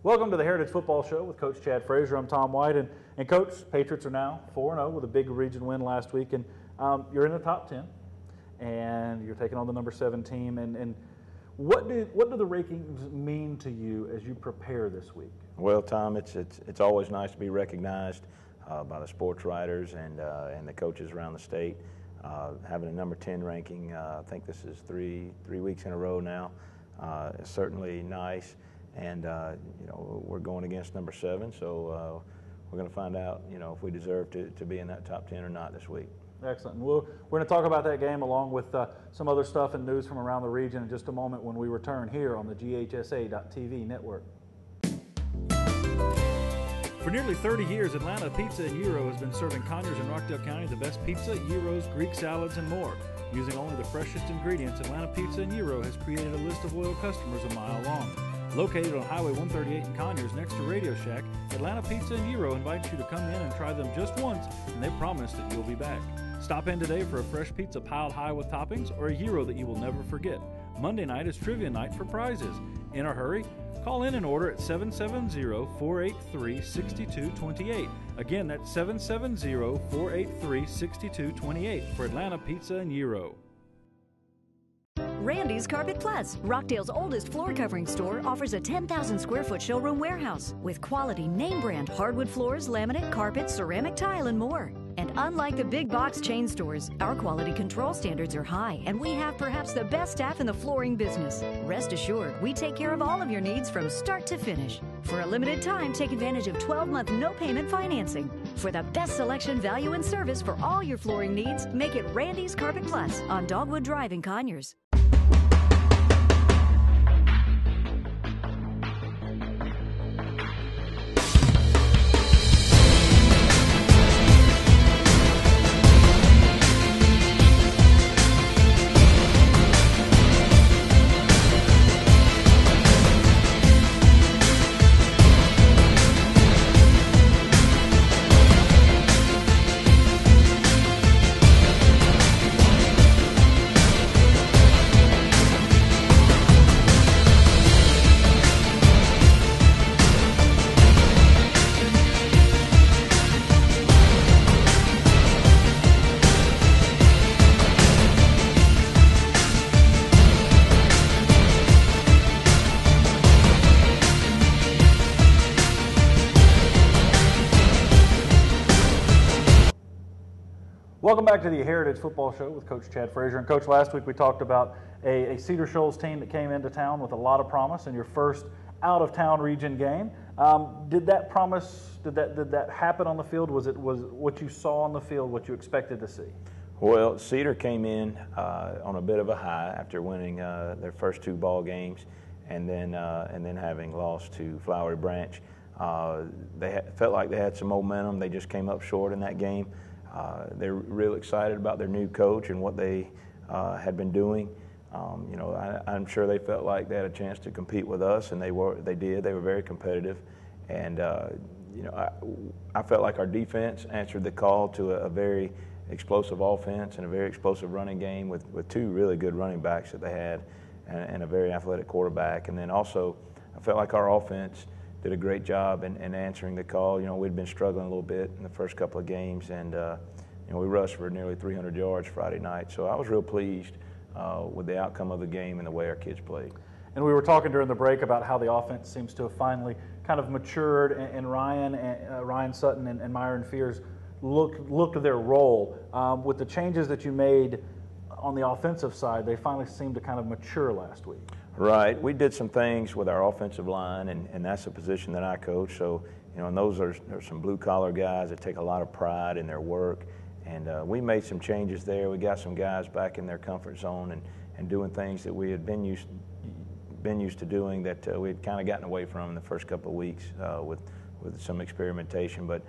Welcome to the Heritage Football Show with Coach Chad Frazier. I'm Tom White, and Coach, Patriots are now 4-0 with a big region win last week, and you're in the top 10, and you're taking on the number 7 team. And what do the rankings mean to you as you prepare this week? Well, Tom, it's always nice to be recognized by the sports writers and the coaches around the state. Having a number 10 ranking, I think this is three weeks in a row now, is certainly nice. And we're going against number 7, so we're going to find out, if we deserve to be in that top 10 or not this week. Excellent. We're going to talk about that game along with some other stuff and news from around the region in just a moment when we return here on the GHSA.TV network. For nearly 30 years, Atlanta Pizza & Gyro has been serving Conyers and Rockdale County the best pizza, gyros, Greek salads, and more. Using only the freshest ingredients, Atlanta Pizza & Gyro has created a list of loyal customers a mile long. Located on Highway 138 in Conyers next to Radio Shack, Atlanta Pizza & Gyro invites you to come in and try them just once, and they promise that you'll be back. Stop in today for a fresh pizza piled high with toppings or a gyro that you will never forget. Monday night is trivia night for prizes. In a hurry? Call in and order at 770-483-6228. Again, that's 770-483-6228 for Atlanta Pizza & Gyro. Randy's Carpet Plus, Rockdale's oldest floor covering store, offers a 10,000 square foot showroom warehouse with quality name brand hardwood floors, laminate, carpet, ceramic tile, and more. And unlike the big box chain stores, our quality control standards are high, and we have perhaps the best staff in the flooring business. Rest assured, we take care of all of your needs from start to finish. For a limited time, take advantage of 12-month no-payment financing. For the best selection, value, and service for all your flooring needs, make it Randy's Carpet Plus on Dogwood Drive in Conyers. Welcome back to the Heritage Football Show with Coach Chad Frazier. And Coach, last week we talked about a Cedar Shoals team that came into town with a lot of promise in your first out-of-town region game. Did that happen on the field? Was what you saw on the field what you expected to see? Well, Cedar came in on a bit of a high after winning their first 2 ball games, and then having lost to Flowery Branch. They felt like they had some momentum. They just came up short in that game. They're real excited about their new coach and what they had been doing. I'm sure they felt like they had a chance to compete with us, and they did. They were very competitive, and I felt like our defense answered the call to a very explosive offense and a very explosive running game with 2 really good running backs that they had, and a very athletic quarterback. And then also, I felt like our offense did a great job in answering the call. We'd been struggling a little bit in the first couple of games, and we rushed for nearly 300 yards Friday night. So I was real pleased with the outcome of the game and the way our kids played. And we were talking during the break about how the offense seems to have finally kind of matured, and Ryan Sutton and Myron Fears looked at their role. With the changes that you made on the offensive side, they finally seemed to kind of mature last week. Right. We did some things with our offensive line, and that's a position that I coach. So, and those are some blue-collar guys that take a lot of pride in their work. And we made some changes there. We got some guys back in their comfort zone and doing things that we had been used to doing that we had kind of gotten away from in the first couple of weeks with some experimentation. But,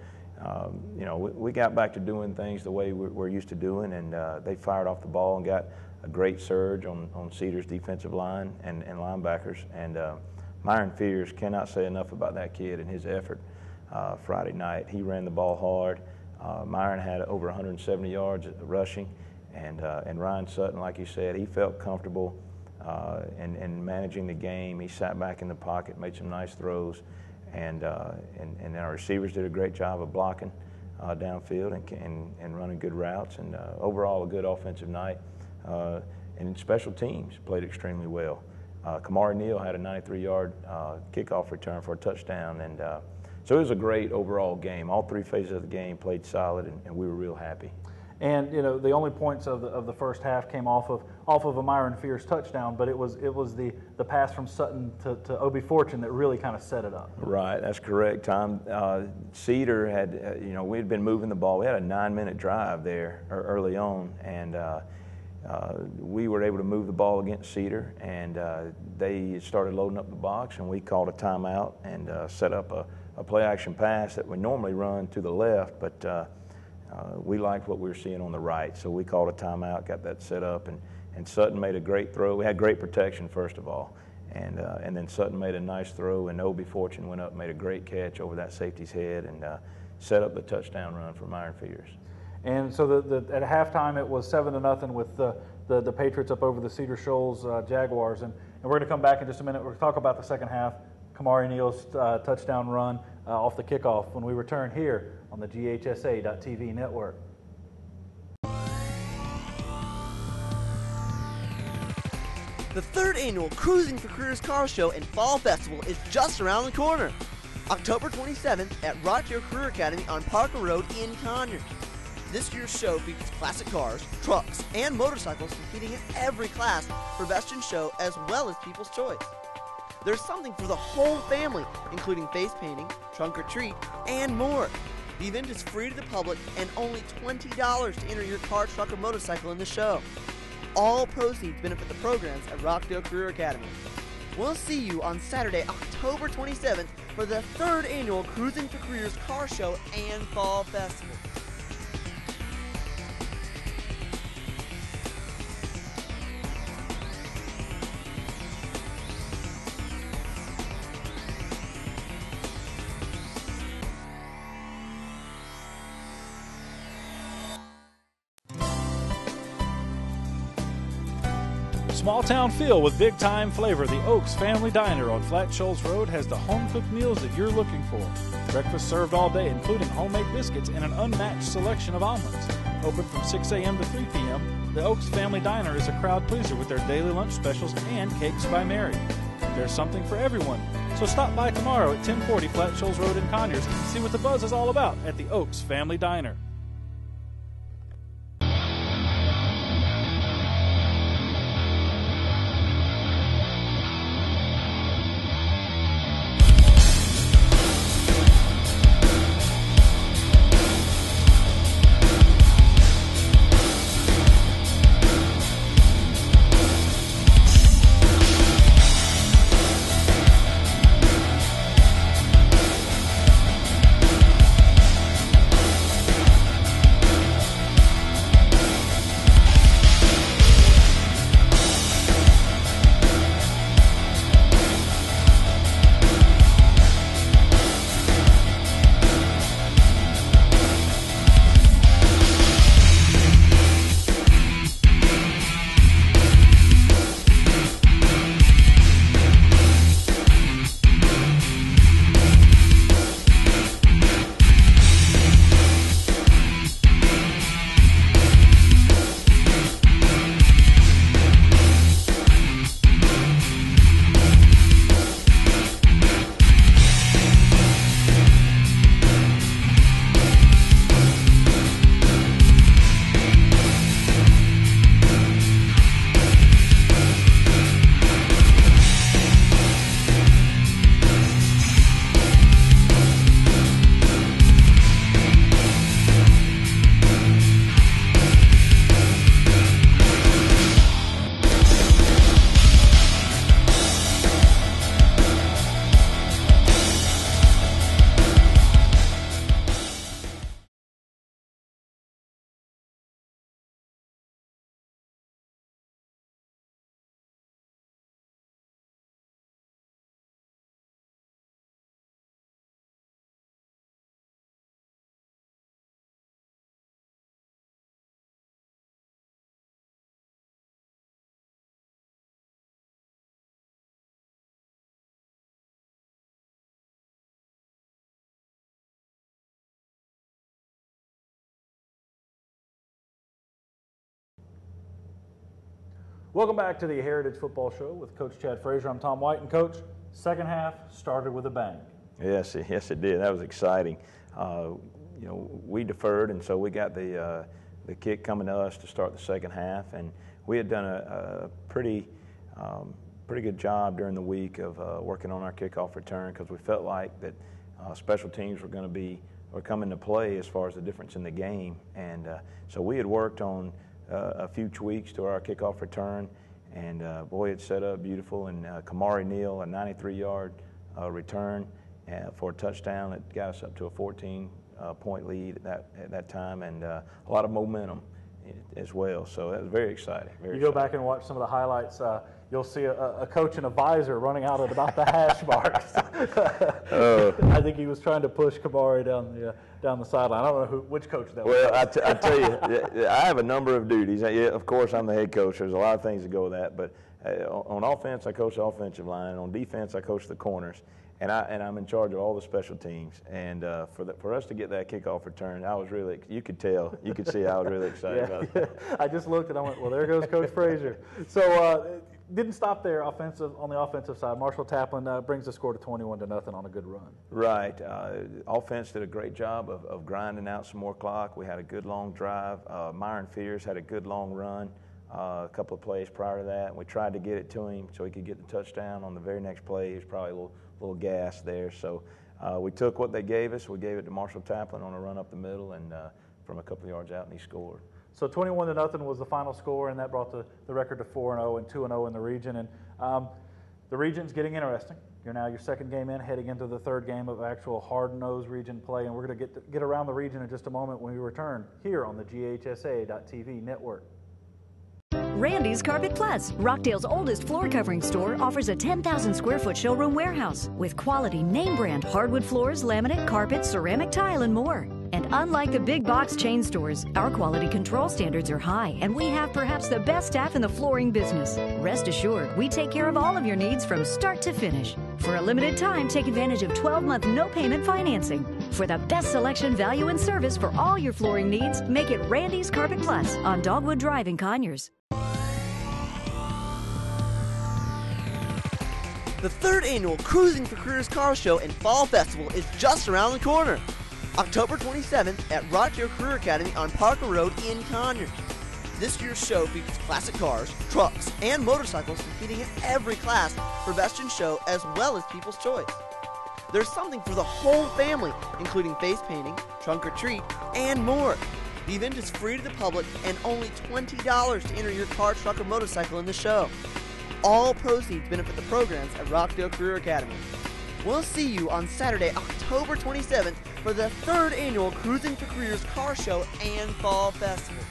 we got back to doing things the way we're used to doing, and they fired off the ball and got a great surge on Cedar's defensive line and linebackers. And Myron Fears, cannot say enough about that kid and his effort Friday night. He ran the ball hard. Myron had over 170 yards rushing, and Ryan Sutton, like you said, he felt comfortable and managing the game. He sat back in the pocket, made some nice throws, and our receivers did a great job of blocking downfield and running good routes. And overall, a good offensive night. And special teams played extremely well. Kamari Neal had a 93-yard kickoff return for a touchdown, and so it was a great overall game. All three phases of the game played solid, and we were real happy. And the only points of the first half came off of a Myron Fierce touchdown, but it was the pass from Sutton to Obi Fortune that really kind of set it up. Right, that's correct, Tom. Cedar had we had been moving the ball. We had a 9-minute drive there early on, and we were able to move the ball against Cedar, and they started loading up the box, and we called a timeout and set up a play-action pass that we normally run to the left, but we liked what we were seeing on the right, so we called a timeout, got that set up, and Sutton made a great throw. We had great protection, first of all, and then Sutton made a nice throw, and Obi Fortune went up, made a great catch over that safety's head, and set up the touchdown run for Myron Fierce. And so at halftime it was 7-0 with the Patriots up over the Cedar Shoals Jaguars. And we're going to come back in just a minute. We're going to talk about the second half, Kamari Neal's touchdown run off the kickoff when we return here on the GHSA.TV network. The third annual Cruising for Careers Car Show and Fall Festival is just around the corner. October 27th at Rockdale Career Academy on Parker Road in Conyers. This year's show features classic cars, trucks, and motorcycles competing in every class for Best in Show as well as People's Choice. There's something for the whole family, including face painting, trunk or treat, and more. The event is free to the public and only $20 to enter your car, truck, or motorcycle in the show. All proceeds benefit the programs at Rockdale Career Academy. We'll see you on Saturday, October 27th for the third annual Cruising for Careers Car Show and Fall Festival. Small town feel with big time flavor. The Oaks Family Diner on Flat Shoals Road has the home cooked meals that you're looking for. Breakfast served all day, including homemade biscuits and an unmatched selection of omelets. Open from 6 a.m. to 3 p.m., the Oaks Family Diner is a crowd pleaser with their daily lunch specials and Cakes by Mary. There's something for everyone. So stop by tomorrow at 1040 Flat Shoals Road in Conyers and see what the buzz is all about at the Oaks Family Diner. Welcome back to the Heritage Football Show with Coach Chad Frazier. I'm Tom White, and Coach, second half started with a bang. Yes, it did. That was exciting. We deferred, and so we got the kick coming to us to start the second half, and we had done a pretty good job during the week of working on our kickoff return, because we felt like that special teams were coming to play as far as the difference in the game, and so we had worked on a few tweaks to our kickoff return, and boy, it set up beautiful. And Kamari Neal, a 93-yard return for a touchdown that got us up to a 14-point lead at that time, and a lot of momentum as well. So that was very exciting. Go back and watch some of the highlights. You'll see a coach in a visor running out at about the hash marks. I think he was trying to push Kamari down the sideline. I don't know which coach that was. Well, I tell you, I have a number of duties. Of course, I'm the head coach. There's a lot of things that go with that. But on offense, I coach the offensive line. On defense, I coach the corners. And I'm in charge of all the special teams. And for us to get that kickoff return, I was really, you could see I was really excited about that. I just looked and I went, well, there goes Coach Frazier. So didn't stop there on the offensive side. Marshall Taplin brings the score to 21-0 on a good run. Right. Offense did a great job of grinding out some more clock. We had a good long drive. Myron Fears had a good long run. A couple of plays prior to that. We tried to get it to him so he could get the touchdown on the very next play. He was probably a little gas there. So we took what they gave us. We gave it to Marshall Taplin on a run up the middle and from a couple of yards out, and he scored. So 21-0 was the final score, and that brought the record to 4-0 and 2-0 in the region. And the region's getting interesting. You're now your second game in, heading into the third game of actual hard-nosed region play, and we're going to get around the region in just a moment when we return here on the GHSA.TV network. Randy's Carpet Plus, Rockdale's oldest floor covering store, offers a 10,000 square foot showroom warehouse with quality name brand hardwood floors, laminate, carpet, ceramic tile, and more. And unlike the big box chain stores, our quality control standards are high, and we have perhaps the best staff in the flooring business. Rest assured, we take care of all of your needs from start to finish. For a limited time, take advantage of 12-month no-payment financing. For the best selection, value, and service for all your flooring needs, make it Randy's Carpet Plus on Dogwood Drive in Conyers. The third annual Cruising for Careers Car Show and Fall Festival is just around the corner. October 27th at Rockdale Career Academy on Parker Road in Conyers. This year's show features classic cars, trucks, and motorcycles competing in every class for Best in Show as well as People's Choice. There's something for the whole family, including face painting, trunk or treat, and more. The event is free to the public and only $20 to enter your car, truck, or motorcycle in the show. All proceeds benefit the programs at Rockdale Career Academy. We'll see you on Saturday, October 27th for the third annual Cruising for Careers Car Show and Fall Festival.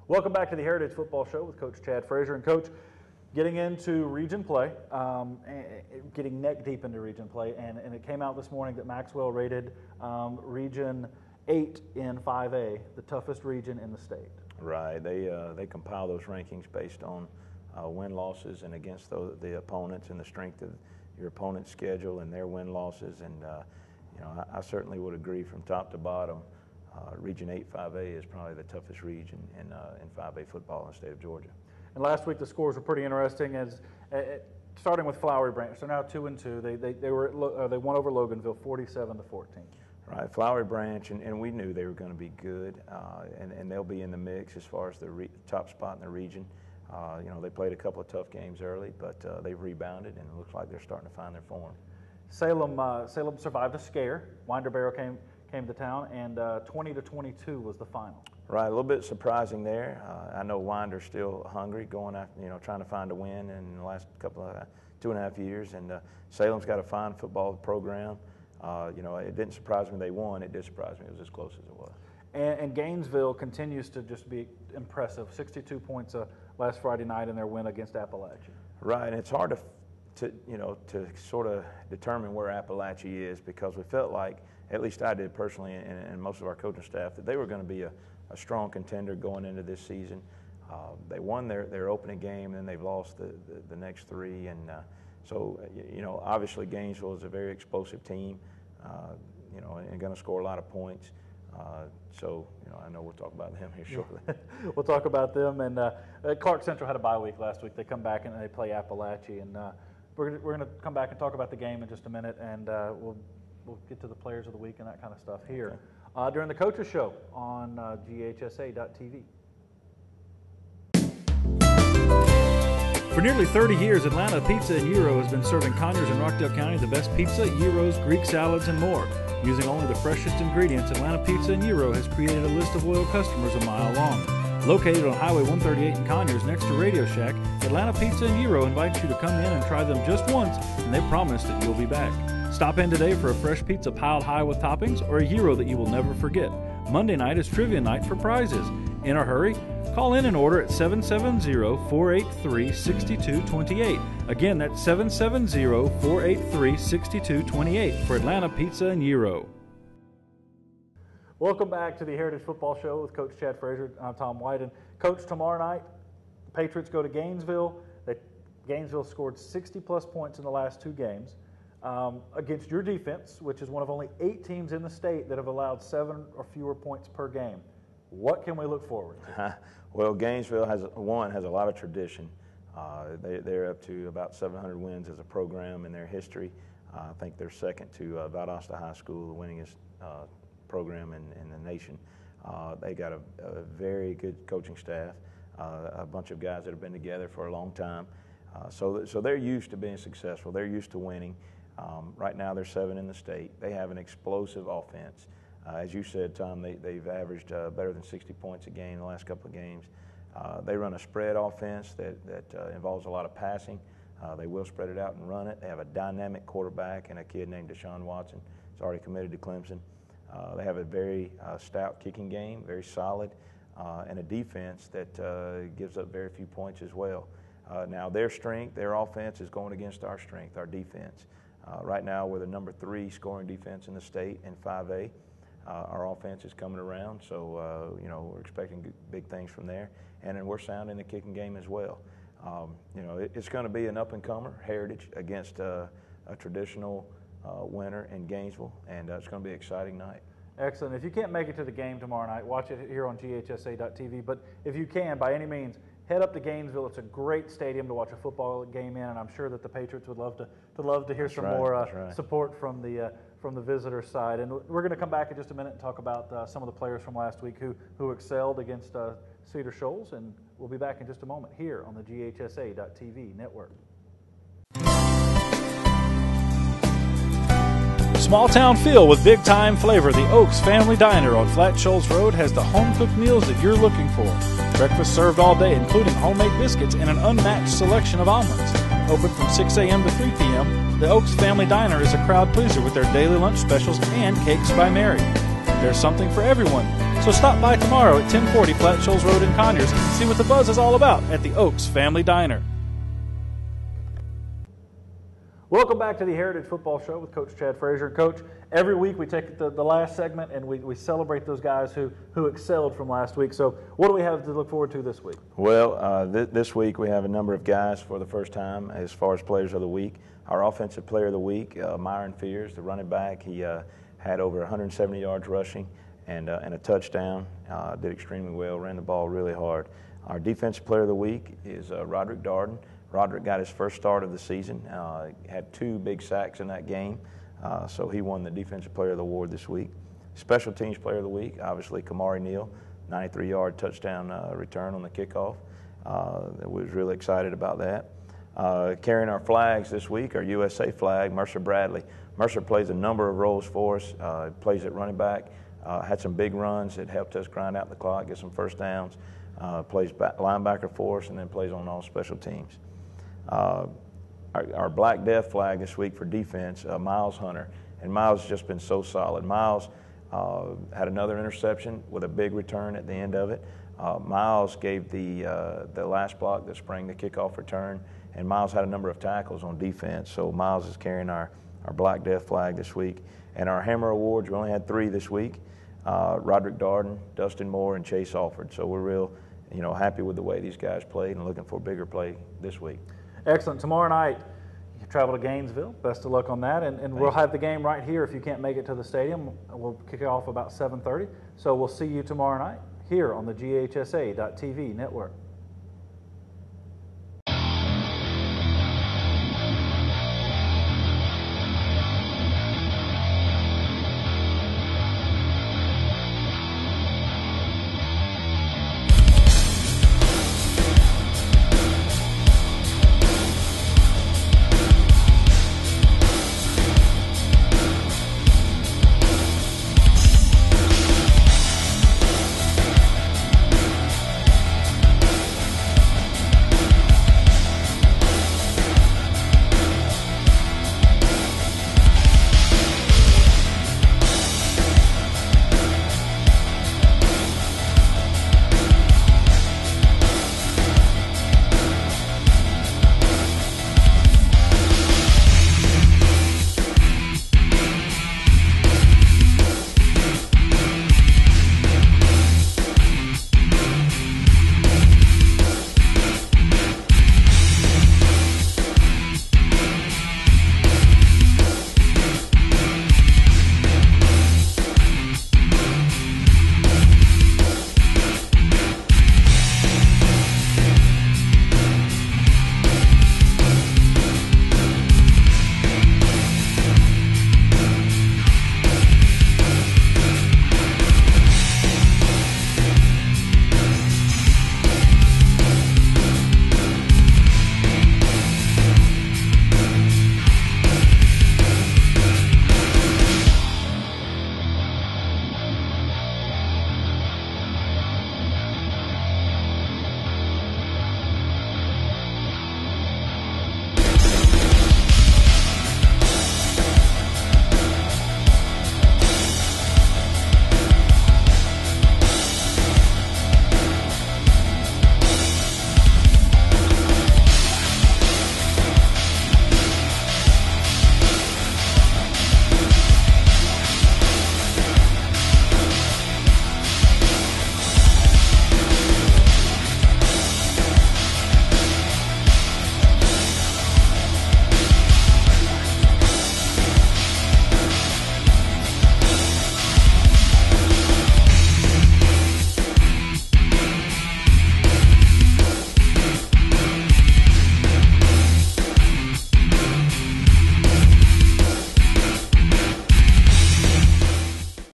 Welcome back to the Heritage Football Show with Coach Chad Frazier. And Coach, getting into region play, getting neck deep into region play, and it came out this morning that Maxwell rated Region 8 in 5A the toughest region in the state. Right. They compile those rankings based on win-losses and against the opponents and the strength of your opponent's schedule and their win-losses. And I certainly would agree from top to bottom. Region 8 5A is probably the toughest region in 5A football in the state of Georgia. And last week the scores were pretty interesting. Starting with Flowery Branch, they're now 2-2. They won over Loganville 47-14. Right, Flowery Branch, and we knew they were going to be good, and they'll be in the mix as far as the top spot in the region. They played a couple of tough games early, but they've rebounded, and it looks like they're starting to find their form. Salem survived a scare. Winder Barrow came to town, and 20-22 was the final. Right, a little bit surprising there. I know Winder's still hungry, going after, trying to find a win in the last couple of 2.5 years, and Salem's got a fine football program. It didn't surprise me they won. It did surprise me it was as close as it was. And Gainesville continues to just be impressive. 62 points last Friday night in their win against Appalachia. Right, and it's hard to sort of determine where Appalachia is, because we felt like, at least I did personally, and most of our coaching staff, that they were going to be a a strong contender going into this season. They won their opening game, and they've lost the next three. And so, obviously Gainesville is a very explosive team, and going to score a lot of points. So, I know we'll talk about them here shortly. We'll talk about them. And Clark Central had a bye week last week. They come back and they play Appalachia. And we're going to come back and talk about the game in just a minute, and we'll get to the players of the week and that kind of stuff here during the Coaches Show on GHSA.TV. For nearly 30 years, Atlanta Pizza and Gyro has been serving Conyers and Rockdale County the best pizza, gyros, Greek salads, and more. Using only the freshest ingredients, Atlanta Pizza and Gyro has created a list of loyal customers a mile long. Located on Highway 138 in Conyers next to Radio Shack, Atlanta Pizza and Gyro invites you to come in and try them just once, and they promise that you'll be back. Stop in today for a fresh pizza piled high with toppings or a gyro that you will never forget. Monday night is trivia night for prizes. In a hurry? Call in and order at 770-483-6228. Again, that's 770-483-6228 for Atlanta Pizza and Gyro. Welcome back to the Heritage Football Show with Coach Chad Frazier. I'm Tom White. And Coach, tomorrow night, the Patriots go to Gainesville. Gainesville scored 60-plus points in the last two games against your defense, which is one of only 8 teams in the state that have allowed 7 or fewer points per game. What can we look forward to? Well, Gainesville has a lot of tradition. They're up to about 700 wins as a program in their history. I think they're second to Valdosta High School, the winningest program in the nation. They got a very good coaching staff, a bunch of guys that have been together for a long time. So they're used to being successful. They're used to winning. Right now they're 7 in the state. They have an explosive offense. As you said, Tom, they've averaged better than 60 points a game the last couple of games. They run a spread offense that involves a lot of passing. They will spread it out and run it. They have a dynamic quarterback and a kid named Deshaun Watson. He's already committed to Clemson. They have a very stout kicking game, very solid, and a defense that gives up very few points as well. Now their strength, their offense is going against our strength, our defense. Right now we're the number 3 scoring defense in the state in 5A. Our offense is coming around, so we're expecting big things from there. And then we're sound in the kicking game as well. It's going to be an up-and-comer, Heritage, against a traditional winner in Gainesville, and it's going to be an exciting night. Excellent. If you can't make it to the game tomorrow night, watch it here on GHSA.TV. But if you can, by any means, head up to Gainesville. It's a great stadium to watch a football game in, and I'm sure that the Patriots would love to hear some more support from the visitor side. And we're going to come back in just a minute and talk about some of the players from last week who excelled against Cedar Shoals, and we'll be back in just a moment here on the GHSA.TV network. Small town feel with big time flavor. The Oaks Family Diner on Flat Shoals Road has the home cooked meals that you're looking for. Breakfast served all day, including homemade biscuits and an unmatched selection of omelets. Open from 6 a.m. to 3 p.m., the Oaks Family Diner is a crowd pleaser with their daily lunch specials and cakes by Mary. There's something for everyone, so stop by tomorrow at 1040 Flat Shoals Road in Conyers and see what the buzz is all about at the Oaks Family Diner. Welcome back to the Heritage Football Show with Coach Chad Frazier. Coach, every week we take the last segment and we celebrate those guys who excelled from last week. So what do we have to look forward to this week? Well, this week we have a number of guys for the first time as far as players of the week. Our offensive player of the week, Myron Fears, the running back, he had over 170 yards rushing and a touchdown, did extremely well, ran the ball really hard. Our defensive player of the week is Roderick Darden. Roderick got his first start of the season, had 2 big sacks in that game, so he won the Defensive Player of the Award this week. Special Teams Player of the Week, obviously Kamari Neal, 93-yard touchdown return on the kickoff. Was really excited about that. Carrying our flags this week, our USA flag, Mercer Bradley. Mercer plays a number of roles for us, plays at running back, had some big runs that helped us grind out the clock, get some first downs, plays linebacker for us, and then plays on all special teams. Our Black Death flag this week for defense, Miles Hunter, and Miles has just been so solid. Miles had another interception with a big return at the end of it. Miles gave the last block that sprang the kickoff return, and Miles had a number of tackles on defense. So Miles is carrying our Black Death flag this week. And our Hammer Awards, we only had 3 this week. Roderick Darden, Dustin Moore, and Chase Alford. So we're real, happy with the way these guys played and looking for bigger play this week. Excellent. Tomorrow night, you travel to Gainesville. Best of luck on that. And we'll have the game right here if you can't make it to the stadium. We'll kick it off about 7:30. So we'll see you tomorrow night here on the GHSA.TV network.